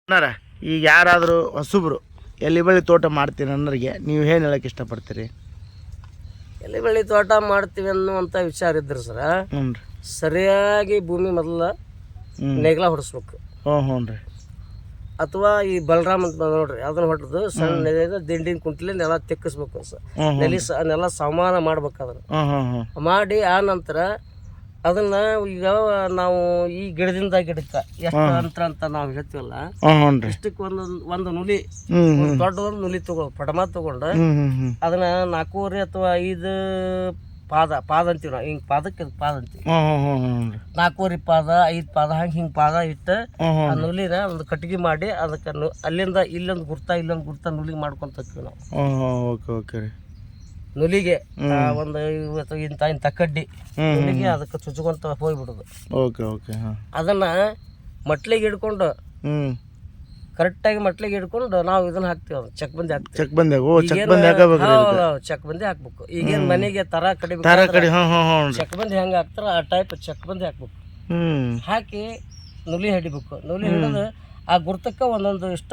ಅಣ್ಣಾರ ಈಗ ಯಾರಾದರೂ ಹೊಸಬ್ರು ಎಲೆ ಬಳ್ಳಿ ತೋಟ ಮಾಡ್ತೀನಿ ಅನ್ನೋರಿಗೆ ನೀವು ಏನು ಹೇಳಕ್ಕೆ ಇಷ್ಟಪಡ್ತೀರಿ? ಎಲೆ ಬಳ್ಳಿ ತೋಟ ಮಾಡ್ತೀವಿ ಅನ್ನುವಂಥ ವಿಚಾರ ಇದ್ರೆ ಸರ ಹ್ಞೂ ರೀ. ಸರಿಯಾಗಿ ಭೂಮಿ ಮೊದಲ ನೆಗ್ಲ ಹೊಡಿಸ್ಬೇಕು. ಹ್ಞೂ ರೀ. ಅಥವಾ ಈ ಬಲರಾಮ್ ಅಂತ ನೋಡ್ರಿ ಅದನ್ನ ಹೊಡೆದು ಸಣ್ಣ ದಿಂಡಿನ ಕುಂಟ್ಲಿ ನೆಲ ತೆಕ್ಕಿಸ್ಬೇಕು ಸರ್. ನೆಲ ಸಮಾನ ಮಾಡ್ಬೇಕು ಅದನ್ನು ಮಾಡಿ ಆ ನಂತರ ಅದನ್ನ ಈಗ ನಾವು ಈ ಗಿಡದಿಂದ ಗಿಡಕ್ಕೆ ಎಷ್ಟು ಅಂತರ ಅಂತ ನಾವು ಹೇಳ್ತೀವಲ್ಲ ಇಷ್ಟಕ್ಕೆ ಒಂದು ನುಲಿ ದೊಡ್ಡ ಒಂದು ನುಲಿ ತಗೊಂಡು ಪಡಮ ತಗೊಂಡು ಅದನ್ನ 4 ಅಥವಾ 5 ಪಾದ ಅಂತೀವಿ ನಾವು. ಹಿಂಗೆ ಪಾದಕ್ಕೆ ಪಾದ ಅಂತೀವಿ. 4 ಪಾದ 5 ಪಾದ ಹಿಂಗೆ ಪಾದ ಇಟ್ಟು ಆ ನುಲಿನ ಒಂದು ಕಟ್ಟಿಗೆ ಮಾಡಿ ಅದಕ್ಕೆ ಅಲ್ಲಿಂದ ಇಲ್ಲೊಂದು ಗುರ್ತ ನುಲಿಗೆ ಮಾಡ್ಕೊಂತ ನಾವು. ನುಲಿಗೆ ಒಂದು ಇಂಥ ಕಡ್ಡಿ ನುಲಿಗೆ ಅದಕ್ಕೆ ಚುಚ್ಕೊಂತ ಹೋಗ್ಬಿಡುದು. ಅದನ್ನ ಮಟ್ಲಿಗೆ ಹಿಡ್ಕೊಂಡು ಕರೆಕ್ಟಾಗಿ ಮಟ್ಲಿಗೆ ಹಿಡ್ಕೊಂಡು ನಾವು ಇದನ್ನ ಹಾಕ್ತೀವಿ. ಚಕ್ಬಂದಿ ಹಾಕ್ಬೇಕು. ಈಗೇನ್ ಮನೆಗೆ ತರ ಚಕ್ಬಂದಿ ಹೆಂಗ ಹಾಕ್ತಾರ ಆ ಟೈಪ್ ಚಕ್ಬಂದಿ ಹಾಕ್ಬೇಕು. ಹಾಕಿ ನುಲಿ ಹಿಡಿಬೇಕು. ನುಲಿ ಹಿಡಿದು ಆ ಗುರ್ತಕ್ಕ ಒಂದೊಂದು ಇಷ್ಟ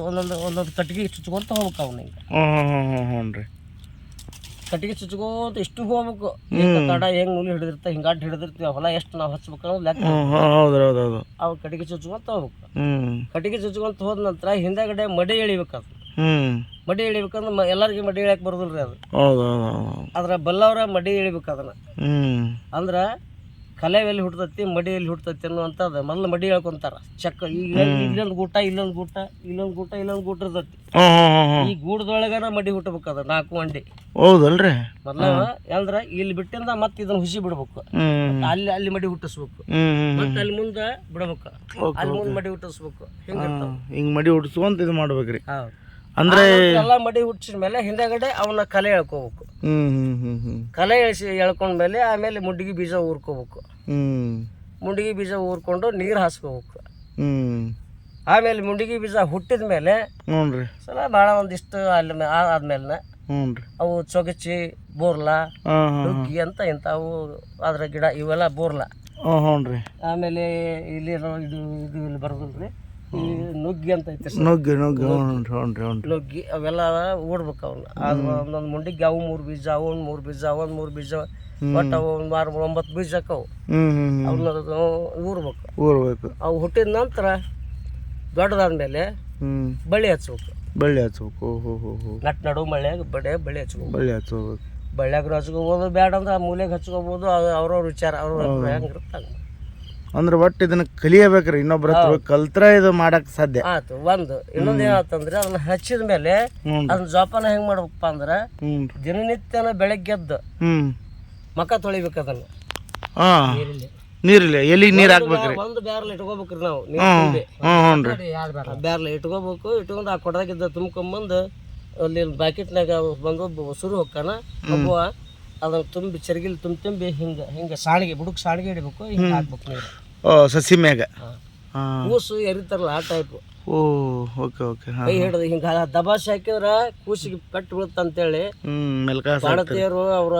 ಒಂದೊಂದು ಕಟ್ಟಿಗೆ ಚುಚ್ಕೊಂತ ಹೋಗ್ಬೇಕು. ಅವ್ನ ಹಿಂಗ ಕಟ್ಟಿಗೆ ಚುಚ್ಕೋತ ಇಷ್ಟು ಹೋಗ್ಬೇಕು. ತಡ ಹೆಂಗ್ ನುಲಿ ಹಿಡಿದಿರ್ತ ಹಿಂಗಾಟ್ ಹಿಡಿದಿರ್ತೀವಿ. ಹೊಲ ಎಷ್ಟು ನಾವು ಹಚ್ಬೇಕು ಅನ್ನೋದು ಲೆಕ್ಕ. ಅವು ಕಟ್ಟಿಗೆ ಚುಚ್ಕೊಂತ ಹೋಗ್ಬೇಕು. ಕಟ್ಟಿಗೆ ಚುಚ್ಕೊಂತ ಹೋದ ನಂತರ ಹಿಂದಗಡೆ ಮಡಿ ಎಳಿಬೇಕು. ಅದು ಮಡಿ ಎಳಿಬೇಕಂದ್ರೆ ಎಲ್ಲರಿಗೂ ಮಡಿ ಎಳಿಯಕ್ ಬರೋದಿಲ್ರಿ. ಅದು ಅದ್ರ ಬಲ್ಲವ್ರ ಮಡಿ ಎಳಿಬೇಕು. ಅದನ್ನ ಅಂದ್ರ ಕಲೆ ಎಲ್ಲಿ ಹುಡ್ತತಿ ಮಡಿ ಎಲ್ಲಿ ಹುಡ್ತತಿ ಅನ್ನುವಂಥದ್ದು ಮೊದಲು ಮಡಿ ಹೇಳ್ಕೊಂತಾರ. ಚಕ್ಕ ಈಗ ಇಲ್ಲೊಂದು ಗೂಟ ಇರ್ತತಿ. ಈ ಗೂಡದೊಳಗನ ಮಡಿ ಹುಟ್ಟಬೇಕು. ಅದು 4 ಮಂಡಿ. ಹೌದಲ್ರಿ. ಮೊದ್ಲ ಅಂದ್ರ ಇಲ್ಲಿ ಬಿಟ್ಟಿಂದ ಮತ್ತೆ ಇದನ್ನ ಹುಸಿ ಬಿಡ್ಬೇಕು. ಅಲ್ಲಿ ಮಡಿ ಹುಟ್ಟಿಸ್ಬೇಕು. ಮತ್ತೆ ಅಲ್ಲಿ ಮುಂದೆ ಬಿಡ್ಬೇಕು. ಅಲ್ಲಿ ಮುಂದೆ ಮಡಿ ಹುಟ್ಟಿಸ್ಬೇಕು. ಹಿಂಗ್ ಮಡಿ ಹುಟ್ಟಿಸ್ಕೊಂತ ಇದು ಮಾಡ್ಬೇಕ್ರಿ. ಅಂದ್ರೆ ಎಲ್ಲ ಮಡಿ ಹುಟ್ಟಿಸಿದ ಮೇಲೆ ಹಿಂದಗಡೆ ಅವನ್ನ ಕಲೆ ಎಳ್ಕೋಬೇಕು. ಕಲೆ ಎಳ್ಕೊಂಡ್ಮೇಲೆ ಆಮೇಲೆ ಮುಂಡಿಗೆ ಬೀಜ ಊರ್ಕೋಬೇಕು. ಮುಂಡಿಗೆ ಬೀಜ ಊರ್ಕೊಂಡು ನೀರು ಹಾಸ್ಕೋಬೇಕು. ಆಮೇಲೆ ಮುಂಡಿಗೆ ಬೀಜ ಹುಟ್ಟಿದ ಮೇಲೆ ಸಲ ಭಾಳ ಒಂದಿಷ್ಟು ಅಲ್ಲಿ ಆದ್ಮೇಲೆ ಅವು ಚೊಗಚಿ ಬೋರ್ಲ ನುಗ್ಗಿ ಅಂತ ಇಂಥವು ಅದ್ರ ಗಿಡ ಇವೆಲ್ಲ ಬೋರ್ಲ. ಆಮೇಲೆ ಇಲ್ಲಿ ಇಲ್ಲಿ ಬರೋದಿಲ್ರಿ ನುಗ್ಗಿ ಅಂತ ಐತೆ. ನುಗ್ಗಿ ಅವೆಲ್ಲ ಓಡ್ಬೇಕು. ಅವನ್ನ ಅದು ಒಂದೊಂದು ಮುಂಡಿಗೆ ಅವು 3 ಬೀಜ ಅವನ್ 3 ಬೀಜ ಅವನ್ 3 ಬೀಜ ಒಟ್ಟು ಅವು 9 ಬೀಜ ಅಕ್ಕವು. ಅವನ್ನ ಊರ್ಬೇಕು. ಅವು ಹುಟ್ಟಿದ ನಂತರ ದೊಡ್ಡದಾದ್ಮೇಲೆ ಬಳ್ಳಿ ಹಚ್ಬೇಕು. ನಟ್ ನಡು ಮಳ್ಯಾಗ ಬಳ್ಳಿ ಹಚ್ಕೋಬೇಕು. ಬಳ್ಳ್ಯಾಗ ಹಚ್ಕೋಬೋದು. ಬ್ಯಾಡ ಅಂದ್ರೆ ಆ ಮೂಲೆಗೆ ಹಚ್ಕೋಬೋದು. ಅವ್ರವ್ರ ವಿಚಾರ ಅವ್ರ ಹೆಂಗಿರುತ್ತೆ. ಅಂದ್ರೆ ಒಟ್ಟು ಇದನ್ನ ಕಲಿಯಬೇಕ್ರಿ. ಇನ್ನೊಬ್ರ ಕಲ್ತ್ರ ಇದು ಮಾಡಕ್ ಸಾಧ್ಯ ಆಯ್ತು. ಒಂದು ಇನ್ನೊಂದು ಏನಾಯ್ತಂದ್ರೆ ಅದನ್ನ ಹಚ್ಚಿದ ಮೇಲೆ ಅದನ್ನ ಜೋಪಾನ ಹೆಂಗ್ ಮಾಡ್ಬೇಕಪ್ಪ ಅಂದ್ರ ದಿನನಿತ್ಯನ ಬೆಳಗ್ಗೆದ್ದು ಮಕ ತೊಳಿಬೇಕು. ಅದನ್ನ ನೀರಿಲ್ಲ ಎಲ್ಲಿ ನೀರ್ ಹಾಕ್ಬೇಕ್ರಿ. ಒಂದು ಬ್ಯಾರ್ಲ್ ಇಟ್ಕೋಬೇಕ್ರಿ ನಾವು. ಬ್ಯಾರ್ಲ್ ಇಟ್ಕೋಬೇಕು. ಇಟ್ಕೊಂಡು ಆ ಕೊಡದಾಗಿದ್ದ ತುಂಬ್ಕೊಂಬಂದು ಅಲ್ಲಿ ಬ್ಯಾಕೆಟ್ನಾಗ ಬಂದು ಸುರು ಹೊಕ್ಕಾನ ಒಬ್ಬ ಅದನ್ನ ತುಂಬಿ ಚರ್ಗಿಲ್ ತುಂಬಿ ಹಿಂಗ ಸಾಣಿಗೆ ಬುಡಕ್ ಸಾಣಿಗೆ ಹಿಡಿಬೇಕು. ಹಿಂಗ ಹಾಕ್ಬೇಕು ನೀರು ಸಸಿ ಮ್ಯಾಗ. ಕೂಸು ಎರಿತಾರಲ್ಲ ಆ ಟೈಪ್. ಕೈ ಹಿಡಿದು ಹಿಂಗ ದಬಾಸಿ ಹಾಕಿದ್ರ ಕೂಸಿಗೆ ಪೆಟ್ಟು ಬೀಳುತ್ತಂತೇಳಿ ಬಾಣತಿಯರು ಅವ್ರ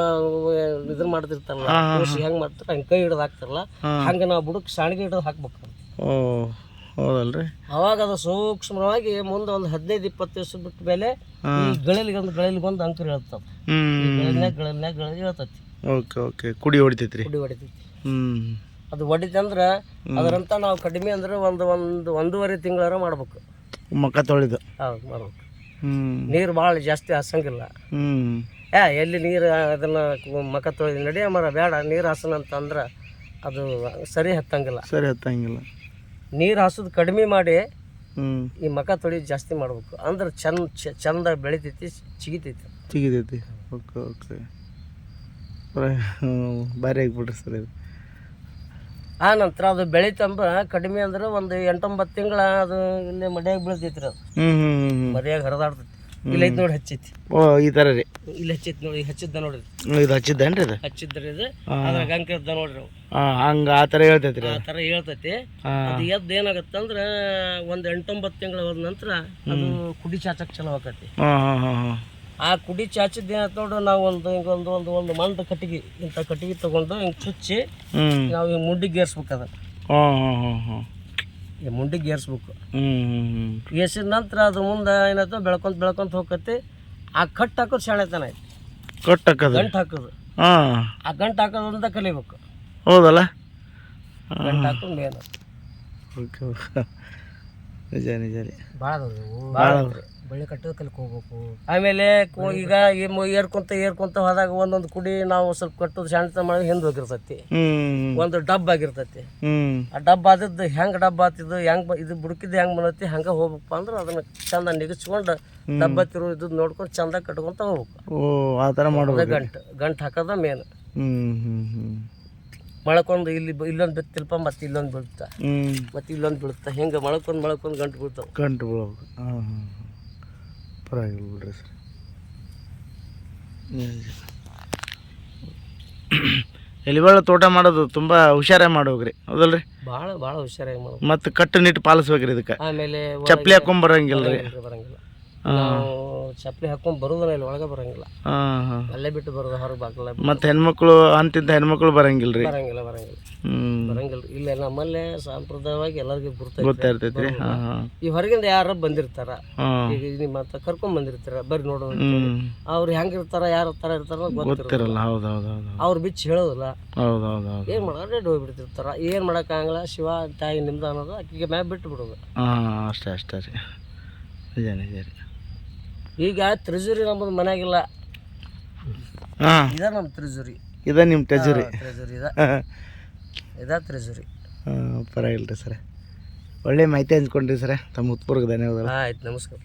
ಇದನ್ನ ಮಾಡ್ತಿರ್ತಾರಲ್ಲ. ಕೂಸಿ ಹೆಂಗ್ ಮಾಡ್ತಾರ ಹಂಗ ಕೈ ಹಿಡಿದು ಹಾಕ್ತಾರಲ್ಲ ಹಂಗ ನಾವು ಬುಡಕ್ ಸಾಣಿಗೆ ಹಿಡಿದು ಹಾಕ್ಬೇಕು. ಹೌದಲ್ರಿ. ಅವಾಗ ಅದು ಸೂಕ್ಷ್ಮವಾಗಿ ಮುಂದೆ ಒಂದು 15-20 ದಿವಸ ಬಿಟ್ಟ ಮೇಲೆ ಈ ಗಳಿಗೊಂದು ಅಂಕುರ್ ಹೇಳ್ತಾವ. ಗಳನ್ಯಾಗ ಹೇಳ್ತತಿ. ಕುಡಿ ಹೊಡಿತೈತಿ. ಅದು ಹೊಡಿತಂದ್ರ ಅದರಂತ ನಾವು ಕಡಿಮೆ ಅಂದ್ರೆ ಒಂದು 1.5 ತಿಂಗಳಾರ ಮಾಡ್ಬೇಕು. ಮಕ ತೊಳೆದು ಹೌದು ಮಾಡ್ಬೇಕು. ನೀರು ಭಾಳ ಜಾಸ್ತಿ ಹಾಸಂಗಿಲ್ಲ. ಎಲ್ಲಿ ನೀರು ಅದನ್ನ ಮಕ ತೊಳೆದು ನಡಿಯ ಮರ ಬೇಡ ನೀರು ಹಾಸನ ಅಂತಂದ್ರೆ ಅದು ಸರಿ ಹತ್ತಂಗಿಲ್ಲ. ನೀರು ಹಾಸೋದು ಕಡಿಮೆ ಮಾಡಿ ಈ ಮಕ ತೊಳಿ ಜಾಸ್ತಿ ಮಾಡ್ಬೇಕು. ಅಂದ್ರೆ ಚಂದ ಬೆಳಿತೈತಿ, ಚಿಗಿತೈತಿ. ಭಾರಿ ಆಗಿಬಿಡ್ರಿ ಸರ್ ಇದು. ಆ ನಂತರ ಅದು ಬೆಳಿತಂಬ ಕಡಿಮೆ ಅಂದ್ರೆ ಒಂದು 8-9 ತಿಂಗಳ ಅದು ಇಲ್ಲೇ ಮಡ್ಯಾಗ ಬೆಳೆದೈತ್ರಿ. ಅದು ಮರಿಯಾಗ ಹರಿದಾಡ್ತೈತಿ. ಇಲ್ಲ ಐತಿ ನೋಡಿ ಹಚ್ಚೈತಿ. ಈ ಥರ ರೀ ಇಲ್ಲಿ ಹಚ್ಚೈತಿ ನೋಡಿ. ಹಚ್ಚಿದ್ದ ನೋಡ್ರಿ. ಇದು ಹಚ್ಚಿದ್ದೇನ್ರಿ? ಇದು ಹಚ್ಚಿದ್ರಿ. ಇದು ಅದ್ರಾಗ ಅಂಕ ಇದ್ದ ನೋಡ್ರಿ. ಹಂಗ ಆ ಥರ ಹೇಳ್ತೈತಿ. ಆ ಥರ ಹೇಳ್ತೈತಿ. ಅದು ಎದ್ದು ಏನಾಗತ್ತಂದ್ರೆ ಒಂದು 8-9 ತಿಂಗಳ ಹೋದ ನಂತರ ಅದು ಕುಡಿ ಚಾಚಕ್ ಚಲೋ ಆಕತಿ. ಆ ಕುಡಿ ಚಾಚಿದ್ದು ಏನಾಯ್ತು ನೋಡು, ನಾವು ಒಂದು ಮಂಡ ಕಟ್ಟಿಗೆ ಇಂಥ ಕಟ್ಟಿಗೆ ತೊಗೊಂಡು ಹಿಂಗೆ ಚುಚ್ಚಿ ನಾವು ಹಿಂಗೆ ಮುಂಡಿಗೆ ಏರ್ಸ್ಬೇಕು. ಅದನ್ನು ಈ ಮುಂಡಿಗೆ ಏರ್ಸ್ಬೇಕು. ಹ್ಞೂ ಏರ್ಸಿದ ನಂತರ ಅದು ಮುಂದೆ ಏನಾಯ್ತು ಬೆಳ್ಕೊಂತ ಹೋಗತ್ತೆ. ಆ ಕಟ್ ಹಾಕೋದು ಶಾಣೆತನ ಐತಿ. ಕಟ್ ಹಾಕೋದು, ಗಂಟು ಹಾಕೋದು, ಹಾಂ ಆ ಗಂಟು ಹಾಕೋದ್ರಿಂದ ಕಲಿಬೇಕು. ಹೌದಲ್ಲ. ಗಂಟು ಹಾಕೋದು ಮೇನ್. ಓಕೆ ನಿಜ ನಿಜ ರೀ. ಭಾಳ ಬಳ್ಳಿ ಕಟ್ಟೋದು ಕಲಿಕ್ ಹೋಗ್ಬೇಕು. ಆಮೇಲೆ ಈಗ ಏರ್ಕೊಂತ ಹೋದಾಗ ಒಂದೊಂದು ಕುಡಿ ನಾವು ಸ್ವಲ್ಪ ಕಟ್ಟೋದು ಶಾಂತ ಮಾಡಿ ಹಿಂದೆ ಹೋಗಿರ್ತೈತಿ. ಒಂದು ಡಬ್ ಆಗಿರ್ತೈತಿ. ಆ ಡಬ್ ಆದದ್ದು ಹೆಂಗೆ ಡಬ್ ಆತಿದ್ದು ಹೆಂಗೆ ಇದು ಬುಡಕಿದ್ದು ಹೆಂಗೆ ಬಂದೈತಿ ಹಂಗೆ ಹೋಗ್ಬೇಕಪ್ಪ ಅಂದ್ರೆ ಅದನ್ನ ಚಂದ ನಿಗಿಸ್ಕೊಂಡು ಡಬ್ಬ ತಿರು ಇದು ನೋಡ್ಕೊಂಡು ಚಂದ ಕಟ್ಕೊಂತ ಹೋಗ್ಬೇಕು. ಓ ಆ ಥರ ಮಾಡೋದು. ಗಂಟು ಹಾಕೋದ ಮೇನ್. ಮೊಳಕೊಂದು ಇಲ್ಲೊಂದು ಬಿತ್ತಿಲ್ಪ ಮತ್ತೆ ಇಲ್ಲೊಂದು ಬೀಳ್ತಾ, ಮತ್ತೆ ಇಲ್ಲೊಂದು ಬೀಳುತ್ತಾ, ಹಿಂಗೆ ಮೊಳಕೊಂದು ಗಂಟು ಬೀಳ್ತಾವೆ. ಗಂಟು ಬೀಳೋದು. ಹಾಂ ಪರವಾಗಿಲ್ಲ ಬಿಡ್ರಿ ಸರ್. ಎಲಿಬಾಳ ತೋಟ ಮಾಡೋದು ತುಂಬ ಹುಷಾರಾಗಿ ಮಾಡ್ಬೇಕ್ರಿ, ಹೌದಲ್ರಿ? ಭಾಳ ಹುಷಾರಾಗಿ ಮಾಡೋದು. ಮತ್ತು ಕಟ್ಟುನಿಟ್ಟು ಪಾಲಿಸ್ಬೇಕ್ರಿ ಇದಕ್ಕೆ. ಆಮೇಲೆ ಚಪ್ಪಲಿ ಹಾಕೊಂಡ್ ಬರಂಗಿಲ್ಲ ರೀ. ಬರಂಗಿಲ್ಲ. ನಾವು ಚಪ್ಪಲಿ ಹಾಕೊಂಡ್ ಬರೋದನ್ನ ಇಲ್ಲಿ ಒಳಗೆ ಬರಂಗಿಲ್ಲ. ಅಲ್ಲೇ ಬಿಟ್ಟು ಬರೋದು ಹೊರಗೆ ಬಾಗಲ. ಮತ್ತು ಹೆಣ್ಮಕ್ಳು ಅಂತಿಂತ ಹೆಣ್ಮಕ್ಳು ಬರಂಗಿಲ್ಲ ರೀ. ಬರಂಗಿಲ್ಲ. ಇಲ್ಲ ನಮ್ಮಲ್ಲೇ ಸಾಂಪ್ರದಾಯವಾಗಿ ಎಲ್ಲರಿಗೂ ಗೊತ್ತಾ ಇರ್ತೈತ್ರಿ. ಈ ಹೊರಗಿಂದ ಯಾರ ಬಂದಿರ್ತಾರ, ಈಗ ನಿಮ್ಮ ಕರ್ಕೊಂಡ್ ಬಂದಿರ್ತಾರ ಬರ್ರಿ ನೋಡೋದು. ಅವ್ರು ಹೆಂಗಿರ್ತಾರ, ಯಾರ ತರ ಇರ್ತಾರ ಗೊತ್ತಿರಲ್ಲ. ಹೌದೌದು. ಅವ್ರು ಬಿಚ್ಚಿ ಹೇಳೋದಿಲ್ಲ. ಹೌದೌದು. ಏನ್ ಮಾಡೋದು ಹೋಗ್ಬಿಡ್ತಿರ್ತಾರ. ಏನ್ ಮಾಡಕ್ಕಾಗಲ್ಲ, ಶಿವ ತಾಯಿ ನಿಮ್ದು ಅನ್ನೋದು ಆಕಿಗೆ ಮ್ಯಾಗ ಬಿಟ್ಟು ಬಿಡೋದು. ಅಷ್ಟೇ ರೀ. ನಿಜ ನಿಜ ರೀ. ಈಗ ಟ್ರೆಜರಿ ನಮ್ಮದು ಮನ್ಯಾಗಿಲ್ಲ. ಇದ ನಮ್ಮ ಟ್ರೆಜರಿ. ಇದ ನಿಮ್ಮ ಟ್ರೆಜರಿ. ಇದ ಟ್ರೆಜರಿ. ಪರವಾಗಿಲ್ಲ ರೀ ಸರ್. ಒಳ್ಳೆ ಮಾಹಿತಿ ಹಂಚ್ಕೊಂಡ್ರಿ ಸರ್. ತಮ್ಮ ಉತ್ಪೂರ್ವಕ ಧನ್ಯವಾದ. ಆಯ್ತು, ನಮಸ್ಕಾರ.